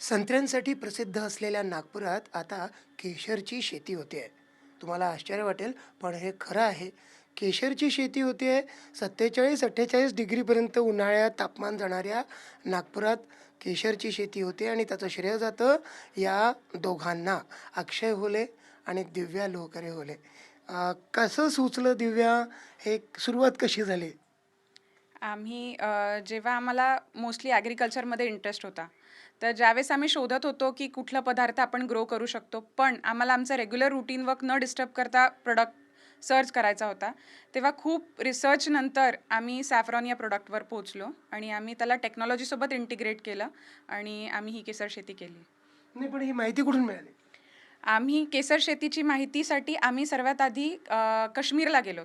संत्र्यांसाठी प्रसिद्ध असलेल्या नागपुरात आता केशरची शेती होते आहे. तुम्हाला आश्चर्य वाटेल, पण हे खरं आहे. केशरची शेती होते आहे 47-48 डिग्रीपर्यंत उन्हाळ्यात तापमान जाणाऱ्या नागपुरात केशरची शेती होते आणि त्याचं श्रेय जातं या दोघांना, अक्षय होले आणि दिव्या लोहकरे होले. कसं सुचलं दिव्या? हे सुरुवात कशी झाली? जेव्हा आम्हाला मोस्टली ॲग्रिकल्चरमध्ये इंटरेस्ट होता, तर ज्यावेळेस आम्ही शोधत होतो की कुठला पदार्थ आपण ग्रो करू शकतो, पण आम्हाला आमचा रेग्युलर रूटीन वर्क न डिस्टर्ब करता प्रोडक्ट सर्च करायचा होता. तेव्हा खूप रिसर्चनंतर आम्ही सॅफ्रॉन या प्रोडक्टवर पोहोचलो आणि आम्ही त्याला टेक्नॉलॉजीसोबत इंटिग्रेट केलं आणि आम्ही ही केसर शेती केली. नाही, पण ही माहिती कुठून मिळाली? आम्ही केसर शेतीची माहितीसाठी आम्ही सर्वात आधी काश्मीरला गेलो.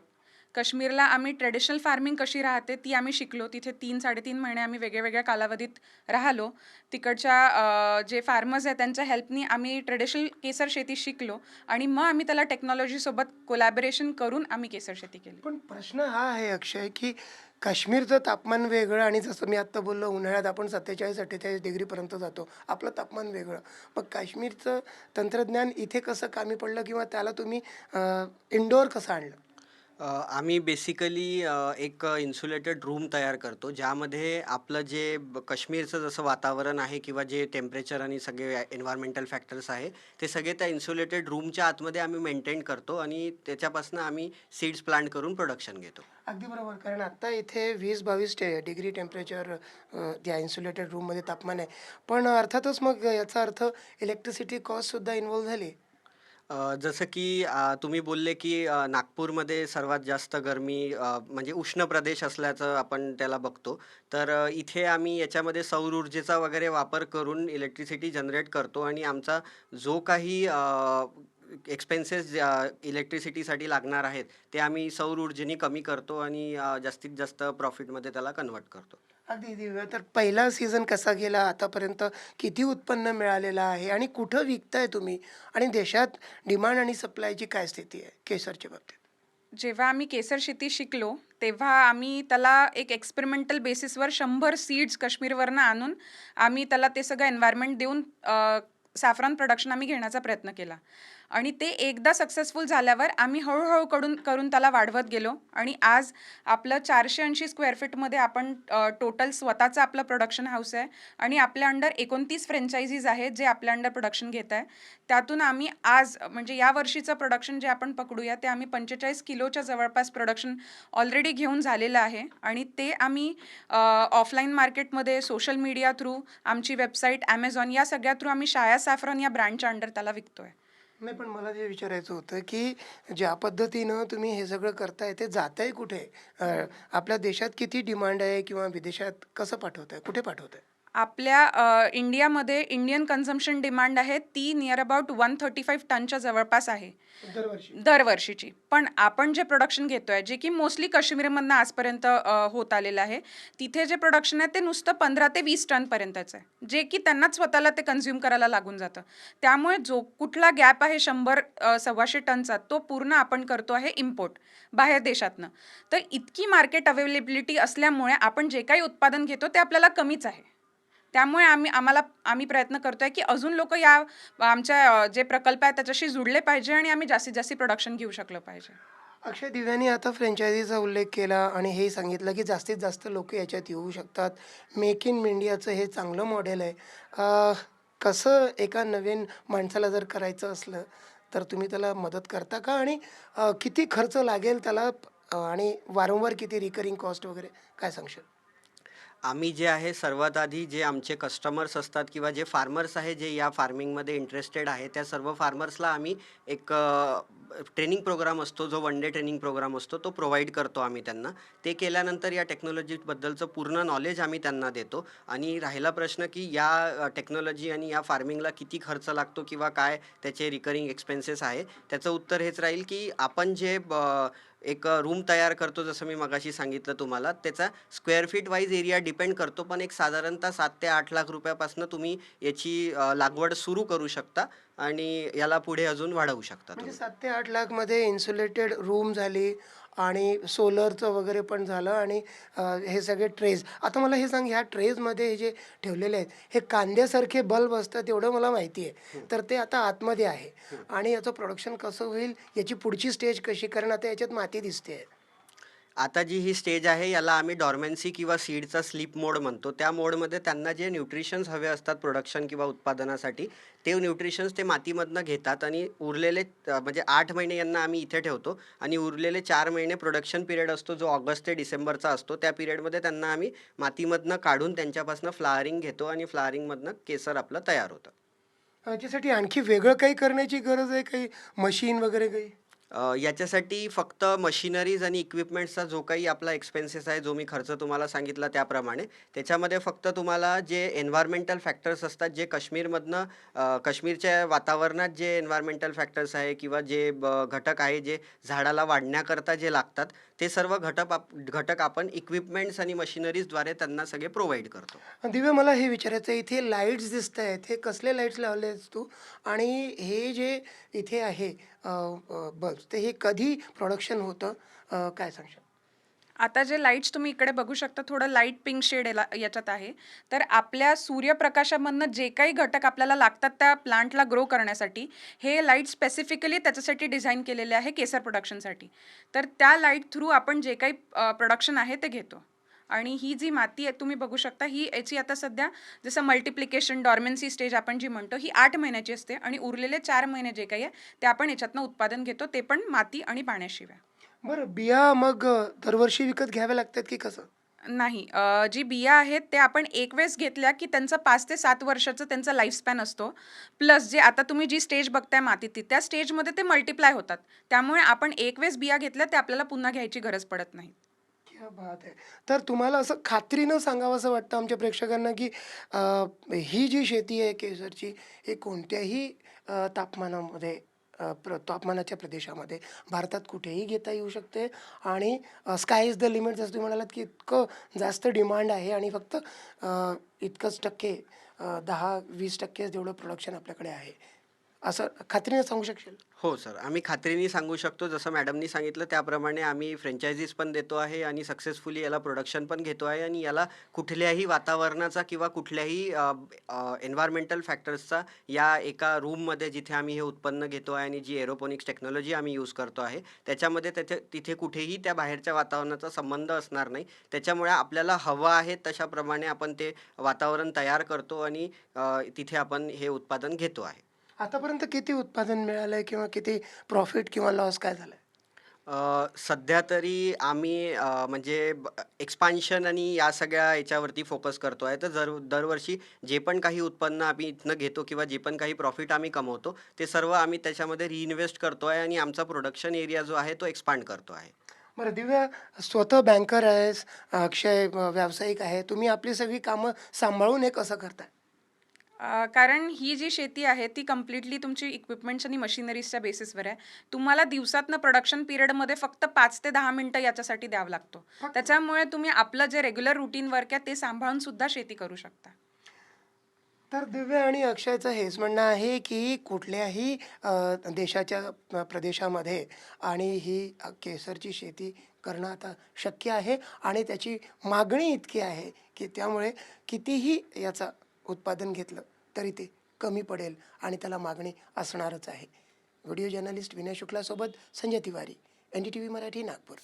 काश्मीरला आम्ही ट्रेडिशनल फार्मिंग कशी राहते ती आम्ही शिकलो. तिथे 3-3.5 महिने आम्ही वेगळ्या कालावधीत राहिलो. तिकडच्या जे फार्मर्स आहेत त्यांच्या हेल्पनी आम्ही ट्रेडिशनल केसर शेती शिकलो आणि मग आम्ही त्याला टेक्नॉलॉजीसोबत कोलॅबोरेशन करून आम्ही केसर शेती केली. पण प्रश्न हा आहे अक्षय, की काश्मीरचं तापमान वेगळं आणि जसं मी आत्ता बोललो उन्हाळ्यात आपण 47-48 डिग्रीपर्यंत जातो. आपलं तापमान वेगळं. मग काश्मीरचं तंत्रज्ञान इथे कसं कामी पडलं किंवा त्याला तुम्ही इंडोर कसं आणलं? आम्ही बेसिकली एक इन्सुलेटेड रूम तयार करतो, ज्यामध्ये आपलं जे काश्मीरचं जसं वातावरण आहे किंवा जे टेम्परेचर आणि सगळे एन्व्हायर्मेंटल फॅक्टर्स आहे, ते सगळे त्या इन्सुलेटेड रूमच्या आतमध्ये आम्ही मेंटेन करतो आणि त्याच्यापासून आम्ही सीड्स प्लांट करून प्रोडक्शन घेतो. अगदी बरोबर. कारण आत्ता इथे 20-22 डिग्री टेम्परेचर त्या इन्सुलेटेड रूममध्ये तापमान आहे. पण अर्थातच मग याचा अर्थ इलेक्ट्रिसिटी कॉस्टसुद्धा इन्व्हॉल्व झाली. जसं की तुम्ही बोलले की नागपूरमध्ये सर्वात जास्त गरमी म्हणजे उष्ण प्रदेश असल्याचं आपण त्याला बघतो. तर इथे आम्ही याच्यामध्ये सौर ऊर्जेचा वगैरे वापर करून इलेक्ट्रिसिटी जनरेट करतो आणि आमचा जो काही एक्सपेन्सेस इलेक्ट्रिसिटीसाठी लागणार आहेत, ते आम्ही सौर ऊर्जेने कमी करतो आणि जास्तीत जास्त प्रॉफिटमध्ये त्याला कन्व्हर्ट करतो. अगदी दिव्या. तर पहिला सीझन कसा गेला? आतापर्यंत किती उत्पन्न मिळालेलं आहे आणि कुठं विकताय तुम्ही? आणि देशात डिमांड आणि सप्लायची काय स्थिती आहे केशरच्या बाबतीत? जेव्हा आम्ही केसर शेती शिकलो, तेव्हा आम्ही त्याला एक एक्सपेरिमेंटल बेसिसवर 100 सीड्स काश्मीरवरनं आणून आम्ही त्याला ते सगळं एन्व्हायर्नमेंट देऊन सॅफ्रॉन प्रोडक्शन आम्ही घेण्याचा प्रयत्न केला. आणि ते एकदा सक्सेसफुल झाल्यावर आम्ही हळूहळू करून त्याला वाढवत गेलो आणि आज आपलं 480 स्क्वेअर फीटमध्ये आपण टोटल स्वतःचं आपलं प्रोडक्शन हाऊस आहे आणि आपल्या अंडर 29 फ्रँचायझीज आहेत जे आपल्या अंडर प्रोडक्शन घेत आहे. त्यातून आम्ही आज म्हणजे या वर्षीचं प्रोडक्शन जे आपण पकडूया ते आम्ही 45 किलोच्या जवळपास प्रोडक्शन ऑलरेडी घेऊन झालेलं आहे आणि ते आम्ही ऑफलाईन मार्केटमध्ये सोशल मीडिया थ्रू, आमची वेबसाईट, ॲमेझॉन या सगळ्या थ्रू आम्ही शाया सॅफ्रॉन या ब्रँडच्या अंडर त्याला विकतोय. नाही, पण मला जे विचारायचं होतं, की ज्या पद्धतीनं तुम्ही हे सगळं करताय ते जातंय कुठे? आपल्या देशात किती डिमांड आहे किंवा विदेशात कसं पाठवताय? कुठे पाठवताय? आपल्या इंडियामध्ये इंडियन कन्झम्पशन डिमांड आहे ती नियर अबाउट 135 टनच्या जवळपास आहे दरवर्षी? दरवर्षीची. पण आपण जे प्रोडक्शन घेतोय, जे की मोस्टली काश्मीरमधनं आजपर्यंत होत आलेलं आहे, तिथे जे प्रोडक्शन आहे ते नुसतं 15 ते 20 टनपर्यंतचं आहे, जे की त्यांनाच स्वतःला ते कन्झ्युम करायला लागून जातं. त्यामुळे जो कुठला गॅप आहे 100-125 टनचा, तो पूर्ण आपण करतो आहे इम्पोर्ट बाहेर देशातनं. तर इतकी मार्केट अवेलेबिलिटी असल्यामुळे आपण जे काही उत्पादन घेतो ते आपल्याला कमीच आहे. त्यामुळे आम्ही प्रयत्न करतोय की अजून लोक या आमच्या जे प्रकल्प आहेत त्याच्याशी जुडले पाहिजे आणि आम्ही जास्तीत जास्त प्रोडक्शन घेऊ शकलं पाहिजे. अक्षय, दिव्यानी आता फ्रँचायझीचा उल्लेख केला आणि हे सांगितलं की जास्तीत जास्त लोक याच्यात येऊ शकतात. मेक इन इंडियाचं हे चांगलं मॉडेल आहे. कसं एका नवीन माणसाला जर करायचं असलं तर तुम्ही त्याला मदत करता का? आणि किती खर्च लागेल त्याला? आणि वारंवार किती रिकरिंग कॉस्ट वगैरे काय सांगशील? आम्ही जे आहे सर्वात आधी जे आमचे कस्टमर्स असतात किंवा जे फार्मर्स आहे जे या फार्मिंगमध्ये इंटरेस्टेड आहे, त्या सर्व फार्मर्सला आम्ही एक ट्रेनिंग प्रोग्राम असतो, जो वन डे ट्रेनिंग प्रोग्राम असतो, तो प्रोव्हाइड करतो आम्ही त्यांना. ते केल्यानंतर या टेक्नॉलॉजीबद्दलचं पूर्ण नॉलेज आम्ही त्यांना देतो. आणि राहिला प्रश्न की या टेक्नॉलॉजी आणि या फार्मिंगला किती खर्च लागतो किंवा काय त्याचे रिकरिंग एक्सपेन्सेस आहे, त्याचं उत्तर हेच राहील की आपण जे एक रूम तयार करतो, जसं मी मगाशी सांगितलं तुम्हाला, त्याचा square feet wise area depend करतो, पण एक साधारणतः 7 ते 8 लाख रुपयापासून तुम्ही याची लागवड सुरू करू शकता आणि याला पुढे अजून वाढवू शकता म्हणजे तुम्ही. 7 ते 8 लाखमध्ये इन्सुलेटेड रूम झाली आणि सोलरचं वगैरे पण झालं आणि हे सगळे ट्रेज. आता मला हे सांग, ह्या ट्रेजमध्ये हे जे ठेवलेले आहेत हे कांद्यासारखे बल्ब असतात एवढं मला माहिती आहे. तर ते आता आतमध्ये आहे आणि याचं प्रोडक्शन कसं होईल, याची पुढची स्टेज कशी, कारण आता याच्यात माती दिसते. आता जी ही स्टेज आहे याला आम्ही डॉर्मन्सी किंवा सीडचा स्लीप मोड म्हणतो. त्या मोडमध्ये त्यांना जे न्यूट्रिशन्स हवे असतात प्रोडक्शन किंवा उत्पादनासाठी, ते न्यूट्रिशन्स ते मातीमधनं घेतात आणि उरलेले म्हणजे 8 महिने यांना आम्ही इथे ठेवतो आणि उरलेले 4 महिने प्रोडक्शन पिरियड असतो जो ऑगस्ट ते डिसेंबरचा असतो. त्या पिरियडमध्ये त्यांना आम्ही मातीमधनं काढून त्यांच्यापासून फ्लावरिंग घेतो आणि फ्लावरिंगमधनं केसर आपलं तयार होतं. याच्यासाठी आणखी वेगळं काही करण्याची गरज आहे, काही मशीन वगैरे काही? याच्यासाठी फक्त मशिनरीज आणि इक्विपमेंट्सचा जो काही आपला एक्सपेन्सेस आहे, जो मी खर्च तुम्हाला सांगितला त्याप्रमाणे, त्याच्यामध्ये फक्त तुम्हाला जे एन्व्हायर्मेंटल फॅक्टर्स असतात, जे काश्मीरमधनं काश्मीरच्या वातावरणात जे एन्व्हायर्मेंटल फॅक्टर्स आहे किंवा जे घटक आहे, जे झाडाला वाढण्याकरता जे लागतात, ते सर्व घटक आपण इक्विपमेंट्स आणि मशिनरीजद्वारे त्यांना सगळे प्रोव्हाइड करतो. दिव्या, मला हे विचारायचं आहे, इथे लाईट्स दिसत आहेत, हे कसले लाईट्स लावले आहेस तू? आणि हे जे इथे आहे बल्ब, ते हे कधी प्रोडक्शन होतं, काय सांगशाल? आता जे लाईट्स तुम्ही इकडे बघू शकता, थोडं लाईट पिंक शेड याच्यात आहे. तर आपल्या सूर्यप्रकाशामधनं जे काही घटक आपल्याला लागतात त्या प्लांटला ग्रो करण्यासाठी, हे लाईट स्पेसिफिकली त्याच्यासाठी डिझाईन केलेले आहे केसर प्रोडक्शनसाठी. तर त्या लाईट थ्रू आपण जे काही प्रोडक्शन आहे ते घेतो. आणि ही जी माती आहे तुम्ही बघू शकता, ही याची आता सध्या जसं मल्टिप्लिकेशन डॉर्मन्सी स्टेज आपण जी म्हणतो, ही 8 महिन्याची असते आणि उरलेले 4 महिने जे काही आहे ते आपण याच्यातनं उत्पादन घेतो, ते पण माती आणि पाण्याशिवाय. बरं, बिया मग दरवर्षी विकत घ्याव्या लागतात की कसं? नाही. जी बिया आहेत ते आपण एक वेळेस घेतल्या की त्यांचं 5 ते 7 वर्षाचं त्यांचा लाईफस्पॅन असतो. प्लस जे आता तुम्ही जी स्टेज बघताय मातीची, त्या स्टेजमध्ये ते मल्टिप्लाय होतात. त्यामुळे आपण एक वेळेस बिया घेतल्या ते आपल्याला पुन्हा घ्यायची गरज पडत नाही. क्या बात आहे! तर तुम्हाला असं खात्रीनं सांगावंसं वाटतं आमच्या प्रेक्षकांना, की अ, ही जी शेती आहे केसरची, हे कोणत्याही तापमानामध्ये, तापमानाच्या प्रदेशामध्ये भारतात कुठेही घेता येऊ शकते आणि स्काय इज द लिमिट जसं तुम्ही म्हणालात, की इतकं जास्त डिमांड आहे आणि फक्त इतकंच टक्के, 10-20% जेवढं प्रोडक्शन आपल्याकडे आहे. असं खात्रीने सांगू शकशील? हो सर, आम्ही खात्रीने सांगू शकतो. जसं मॅडमनी सांगितलं त्याप्रमाणे आम्ही फ्रँचायझीज पण देतो आहे आणि सक्सेसफुली याला प्रोडक्शन पण घेतो आहे आणि याला कुठल्याही वातावरणाचा किंवा कुठल्याही एन्व्हायर्मेंटल फॅक्टर्सचा या एका रूममध्ये जिथे आम्ही हे उत्पन्न घेतो आहे आणि जी एरोपोनिक्स टेक्नॉलॉजी आम्ही यूज करतो आहे, त्याच्यामध्ये तिथे कुठेही त्या बाहेरच्या वातावरणाचा संबंध असणार नाही. त्याच्यामुळे आपल्याला हवं आहे तशाप्रमाणे आपण ते वातावरण तयार करतो आणि तिथे आपण हे उत्पादन घेतो आहे. आतापर्यंत किती उत्पादन मिळालंय किंवा किती प्रॉफिट किंवा लॉस काय झालाय? सध्या तरी आम्ही म्हणजे एक्सपान्शन आणि या सगळ्या याच्यावरती फोकस करतो आहे. तर दरवर्षी जे पण काही उत्पन्न आम्ही इथनं घेतो किंवा जे पण काही प्रॉफिट आम्ही कमवतो, ते सर्व आम्ही त्याच्यामध्ये रिइन्व्हेस्ट करतो आहे आणि आमचा प्रोडक्शन एरिया जो आहे तो एक्सपांड करतो आहे. बरं दिव्या, स्वतः बँकर आहेस, अक्षय व्यावसायिक आहे. तुम्ही आपली सगळी कामं सांभाळून हे कसं करताय? कारण ही जी शेती आहे ती कम्प्लिटली तुमची इक्विपमेंट्स आणि मशिनरीजच्या बेसिसवर आहे. तुम्हाला दिवसातनं प्रोडक्शन पिरियडमध्ये फक्त 5 ते 10 मिनिटं याच्यासाठी द्यावं लागतो. त्याच्यामुळे तुम्ही आपलं जे रेग्युलर रुटीन वर्क आहे ते सांभाळून सुद्धा शेती करू शकता. तर दिव्या आणि अक्षयचं हेच म्हणणं आहे, की कुठल्याही देशाच्या प्रदेशामध्ये आणि ही केसरची शेती करणं आता शक्य आहे आणि त्याची मागणी इतकी आहे, की त्यामुळे कितीही याचं उत्पादन घेतलं तरी ते कमी पडेल आणि त्याला मागणी असणारच आहे. व्हिडिओ जर्नलिस्ट विनय शुक्लासोबत संजय तिवारी, NDTV मराठी, नागपूर.